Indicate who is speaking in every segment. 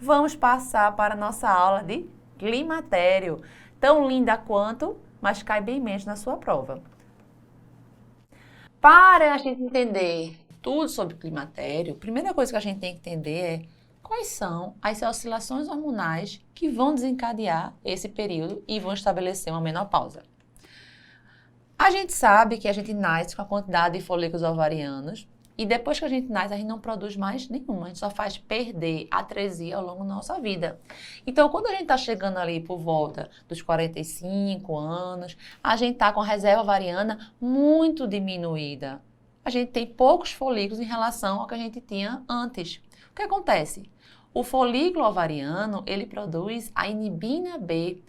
Speaker 1: vamos passar para a nossa aula de climatério. Tão linda quanto, mas cai bem menos na sua prova. Para a gente entender tudo sobre climatério, a primeira coisa que a gente tem que entender é quais são as oscilações hormonais que vão desencadear esse período e vão estabelecer uma menopausa. A gente sabe que a gente nasce com a quantidade de folículos ovarianos e depois que a gente nasce, a gente não produz mais nenhuma, a gente só faz perder atresia ao longo da nossa vida. Então, quando a gente está chegando ali por volta dos 45 anos, a gente está com a reserva ovariana muito diminuída. A gente tem poucos folículos em relação ao que a gente tinha antes. O que acontece? O folículo ovariano, ele produz a inibina B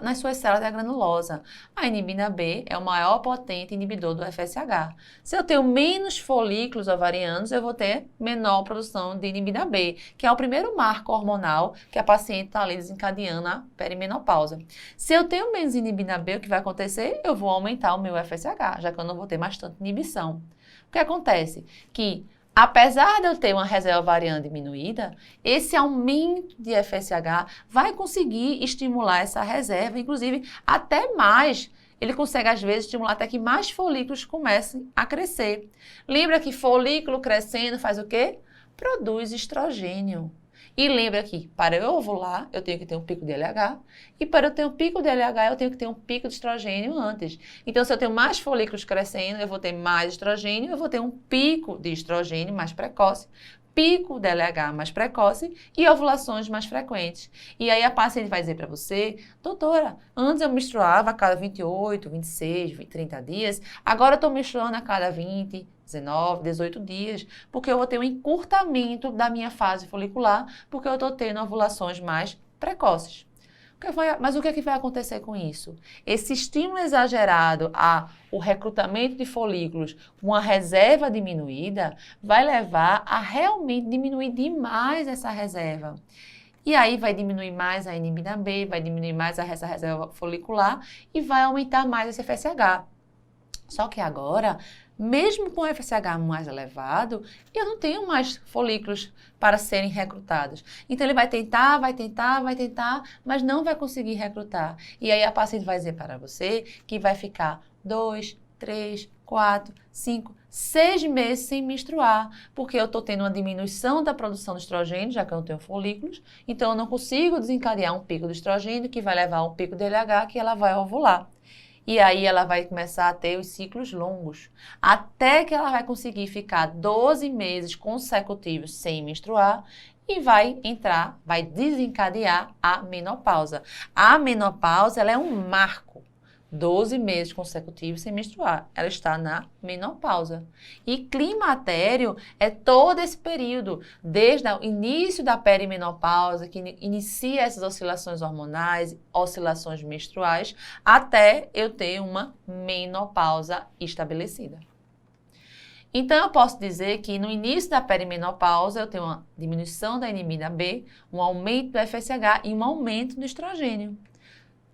Speaker 1: nas suas células da granulosa. A inibina B é o maior potente inibidor do FSH. Se eu tenho menos folículos ovarianos, eu vou ter menor produção de inibina B, que é o primeiro marco hormonal que a paciente está ali desencadeando a perimenopausa. Se eu tenho menos inibina B, o que vai acontecer? Eu vou aumentar o meu FSH, já que eu não vou ter mais tanta inibição. O que acontece? Que apesar de eu ter uma reserva ovariana diminuída, esse aumento de FSH vai conseguir estimular essa reserva, inclusive até mais. Ele consegue, às vezes, estimular até que mais folículos comecem a crescer. Lembra que folículo crescendo faz o quê? Produz estrogênio. E lembra que para eu ovular, eu tenho que ter um pico de LH. E para eu ter um pico de LH, eu tenho que ter um pico de estrogênio antes. Então, se eu tenho mais folículos crescendo, eu vou ter mais estrogênio, eu vou ter um pico de estrogênio mais precoce, pico de LH mais precoce e ovulações mais frequentes. E aí a paciente vai dizer para você, doutora, antes eu menstruava a cada 28, 26, 30 dias, agora eu estou menstruando a cada 20, 19, 18 dias, porque eu vou ter um encurtamento da minha fase folicular, porque eu estou tendo ovulações mais precoces. Mas o que é que vai acontecer com isso? Esse estímulo exagerado ao recrutamento de folículos, uma reserva diminuída, vai levar a realmente diminuir demais essa reserva. E aí vai diminuir mais a inibina B, vai diminuir mais essa reserva folicular e vai aumentar mais esse FSH. Só que agora, mesmo com o FSH mais elevado, eu não tenho mais folículos para serem recrutados. Então, ele vai tentar, mas não vai conseguir recrutar. E aí, a paciente vai dizer para você que vai ficar 2, 3, 4, 5, 6 meses sem menstruar, porque eu estou tendo uma diminuição da produção de estrogênio, já que eu não tenho folículos, então eu não consigo desencadear um pico de estrogênio, que vai levar a um pico de LH, que ela vai ovular. E aí ela vai começar a ter os ciclos longos, até que ela vai conseguir ficar 12 meses consecutivos sem menstruar e vai desencadear a menopausa. A menopausa, ela é um marco. 12 meses consecutivos sem menstruar, ela está na menopausa. E climatério é todo esse período, desde o início da perimenopausa, que inicia essas oscilações hormonais, oscilações menstruais, até eu ter uma menopausa estabelecida. Então, eu posso dizer que no início da perimenopausa, eu tenho uma diminuição da inibina B, um aumento do FSH e um aumento do estrogênio.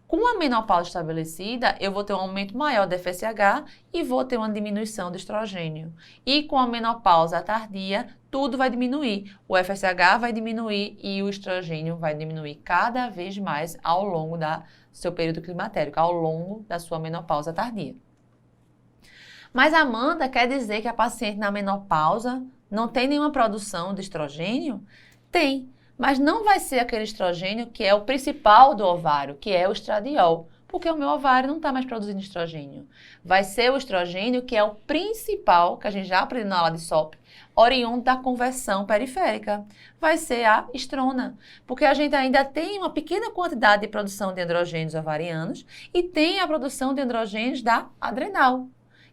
Speaker 1: Com a menopausa estabelecida, eu vou ter um aumento maior do FSH e vou ter uma diminuição do estrogênio. E com a menopausa tardia, tudo vai diminuir. O FSH vai diminuir e o estrogênio vai diminuir cada vez mais ao longo do seu período climatérico, ao longo da sua menopausa tardia. Mas, Amanda, quer dizer que a paciente na menopausa não tem nenhuma produção de estrogênio? Tem. Mas não vai ser aquele estrogênio que é o principal do ovário, que é o estradiol, porque o meu ovário não está mais produzindo estrogênio. Vai ser o estrogênio que é o principal, que a gente já aprendeu na aula de SOP, oriundo da conversão periférica. Vai ser a estrona, porque a gente ainda tem uma pequena quantidade de produção de androgênios ovarianos e tem a produção de androgênios da adrenal.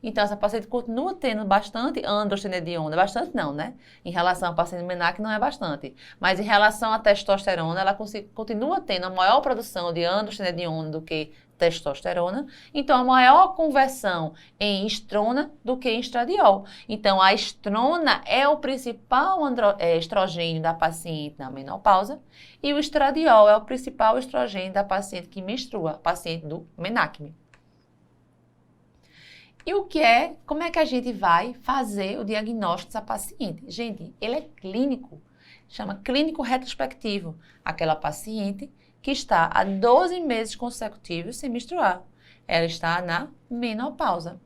Speaker 1: Então, essa paciente continua tendo bastante androstenediona, bastante não, né? Em relação à paciente menac não é bastante, mas em relação à testosterona, ela continua tendo a maior produção de androstenediona do que testosterona, então a maior conversão em estrona do que em estradiol. Então, a estrona é o principal estrogênio da paciente na menopausa e o estradiol é o principal estrogênio da paciente que menstrua, paciente do menacme. E como é que a gente vai fazer o diagnóstico dessa paciente? Gente, ele é clínico. chama clínico retrospectivo, aquela paciente que está há 12 meses consecutivos sem menstruar. Ela está na menopausa.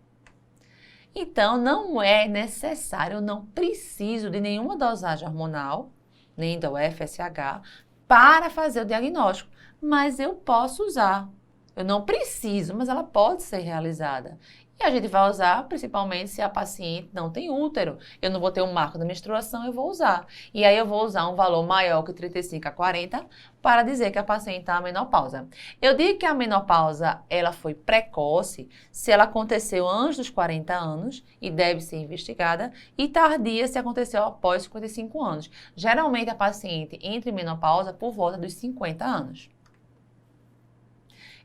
Speaker 1: Então, não é necessário, eu não preciso de nenhuma dosagem hormonal, nem da UFSH, para fazer o diagnóstico, mas eu posso usar. Eu não preciso, mas ela pode ser realizada. E a gente vai usar principalmente se a paciente não tem útero. Eu não vou ter um marco da menstruação, eu vou usar. E aí eu vou usar um valor maior que 35 a 40 para dizer que a paciente está na menopausa. Eu digo que a menopausa ela foi precoce se ela aconteceu antes dos 40 anos e deve ser investigada, e tardia se aconteceu após 55 anos. Geralmente a paciente entra em menopausa por volta dos 50 anos.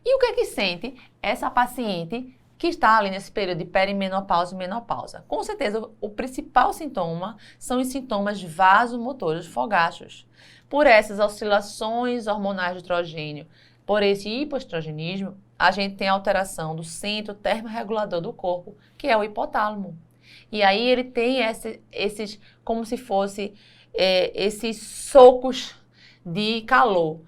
Speaker 1: E o que é que sente essa paciente que está ali nesse período de perimenopausa e menopausa? Com certeza, o principal sintoma são os sintomas vasomotores fogachos. Por essas oscilações hormonais do estrogênio, por esse hipoestrogenismo, a gente tem alteração do centro termorregulador do corpo, que é o hipotálamo. E aí ele tem esses como se fosse esses socos de calor.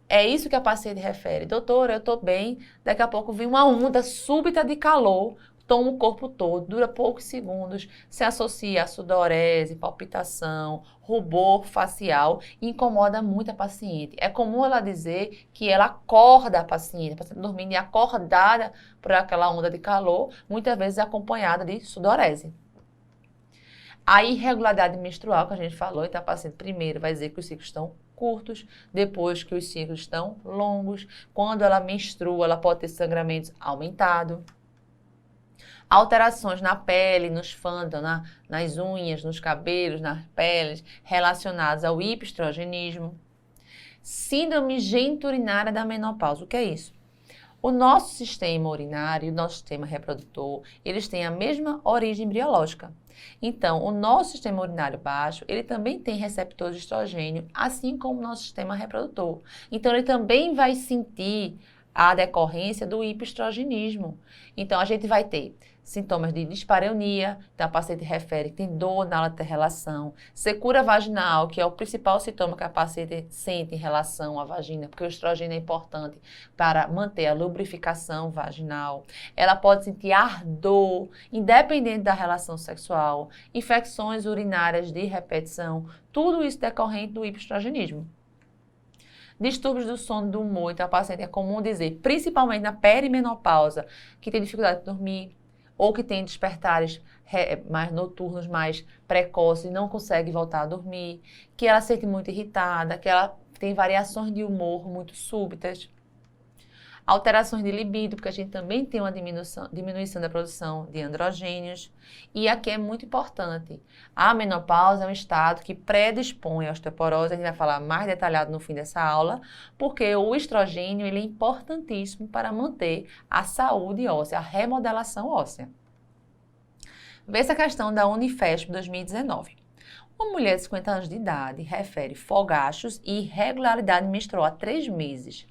Speaker 1: É isso que a paciente refere. Doutora, eu estou bem, daqui a pouco vem uma onda súbita de calor, toma o corpo todo, dura poucos segundos, se associa a sudorese, palpitação, rubor facial e incomoda muito a paciente. É comum ela dizer que ela acorda a paciente dormindo e acordada por aquela onda de calor, muitas vezes acompanhada de sudorese. A irregularidade menstrual que a gente falou, então a paciente primeiro vai dizer que os ciclos estão curtos, depois que os ciclos estão longos. Quando ela menstrua, ela pode ter sangramentos aumentados. Alterações na pele, nos fântanos, nas unhas, nos cabelos, nas peles, relacionadas ao hipoestrogenismo. Síndrome geniturinária da menopausa. O que é isso? O nosso sistema urinário e o nosso sistema reprodutor, eles têm a mesma origem biológica. Então, o nosso sistema urinário baixo, ele também tem receptores de estrogênio, assim como o nosso sistema reprodutor. Então, ele também vai sentir a decorrência do hipoestrogenismo. Então, a gente vai ter sintomas de dispareunia, então a paciente refere que tem dor na hora de ter relação, secura vaginal, que é o principal sintoma que a paciente sente em relação à vagina, porque o estrogênio é importante para manter a lubrificação vaginal. Ela pode sentir ardor, independente da relação sexual, infecções urinárias de repetição, tudo isso decorrente do hipoestrogenismo. Distúrbios do sono e do humor, então a paciente é comum dizer, principalmente na perimenopausa, que tem dificuldade de dormir, ou que tem despertares mais noturnos, mais precoces, e não consegue voltar a dormir, que ela se sente muito irritada, que ela tem variações de humor muito súbitas. Alterações de libido, porque a gente também tem uma diminuição da produção de androgênios. E aqui é muito importante, a menopausa é um estado que predispõe à osteoporose, a gente vai falar mais detalhado no fim dessa aula, porque o estrogênio ele é importantíssimo para manter a saúde óssea, a remodelação óssea. Vê essa questão da Unifesp 2019. Uma mulher de 50 anos de idade refere fogachos e irregularidade menstrual há 3 meses.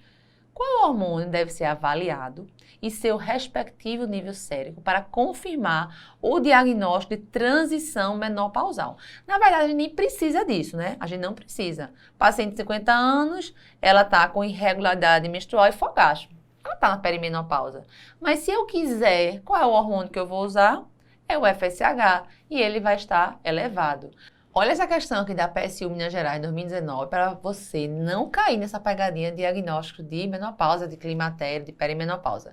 Speaker 1: Qual hormônio deve ser avaliado e seu respectivo nível sérico para confirmar o diagnóstico de transição menopausal? Na verdade, a gente nem precisa disso, né? A gente não precisa. Paciente de 50 anos, ela está com irregularidade menstrual e fogacho. Ela está na perimenopausa. Mas se eu quiser, qual é o hormônio que eu vou usar? É o FSH e ele vai estar elevado. Olha essa questão aqui da PSU Minas Gerais 2019 para você não cair nessa pegadinha de diagnóstico de menopausa, de climatério, de perimenopausa.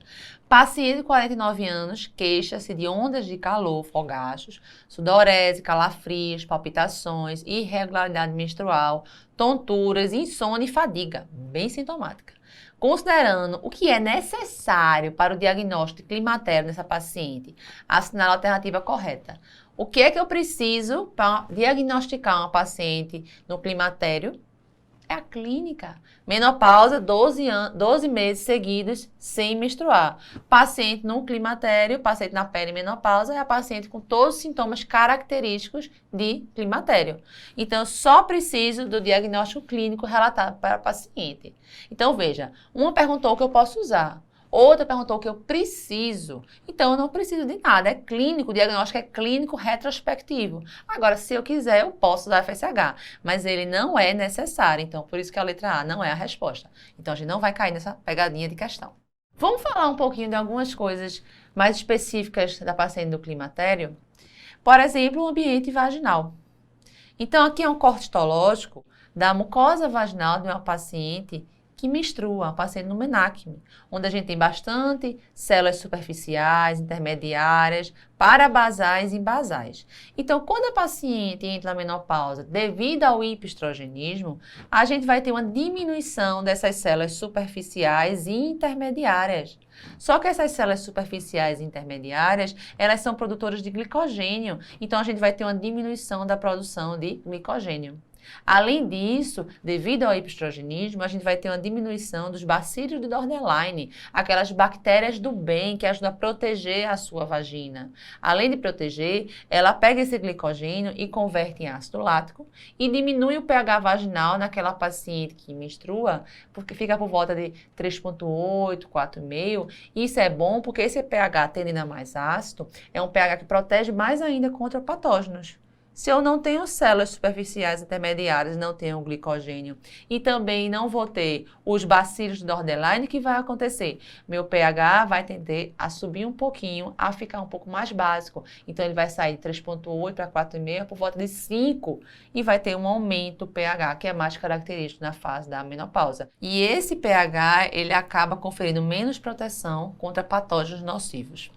Speaker 1: Paciente de 49 anos queixa-se de ondas de calor, fogachos, sudorese, calafrios, palpitações, irregularidade menstrual, tonturas, insônia e fadiga, bem sintomática. Considerando o que é necessário para o diagnóstico de climatério nessa paciente, assinar a alternativa correta. O que é que eu preciso para diagnosticar uma paciente no climatério? É a clínica. Menopausa, 12 meses seguidos sem menstruar. Paciente no climatério, paciente na perimenopausa é a paciente com todos os sintomas característicos de climatério. Então, eu só preciso do diagnóstico clínico relatado para a paciente. Então, veja, uma perguntou o que eu posso usar. Outra perguntou o que eu preciso. Então, eu não preciso de nada. É clínico, o diagnóstico é clínico retrospectivo. Agora, se eu quiser, eu posso dar FSH, mas ele não é necessário. Então, por isso que a letra A não é a resposta. Então, a gente não vai cair nessa pegadinha de questão. Vamos falar um pouquinho de algumas coisas mais específicas da paciente do climatério? Por exemplo, o ambiente vaginal. Então, aqui é um corte histológico da mucosa vaginal de uma paciente que menstrua, uma paciente no menacme, onde a gente tem bastante células superficiais, intermediárias, parabasais e basais. Então, quando a paciente entra na menopausa devido ao hipoestrogenismo, a gente vai ter uma diminuição dessas células superficiais e intermediárias. Só que essas células superficiais e intermediárias, elas são produtoras de glicogênio, então a gente vai ter uma diminuição da produção de glicogênio. Além disso, devido ao hipoestrogenismo, a gente vai ter uma diminuição dos bacilos de Dornelline, aquelas bactérias do bem que ajudam a proteger a sua vagina. Além de proteger, ela pega esse glicogênio e converte em ácido lático e diminui o pH vaginal naquela paciente que menstrua, porque fica por volta de 3,8, 4,5. Isso é bom porque esse pH tendendo a mais ácido é um pH que protege mais ainda contra patógenos. Se eu não tenho células superficiais intermediárias, não tenho glicogênio e também não vou ter os bacilos de Dornelline, o que vai acontecer? Meu pH vai tender a subir um pouquinho, a ficar um pouco mais básico. Então, ele vai sair de 3,8 para 4,5 por volta de 5 e vai ter um aumento do pH, que é mais característico na fase da menopausa. E esse pH, ele acaba conferindo menos proteção contra patógenos nocivos.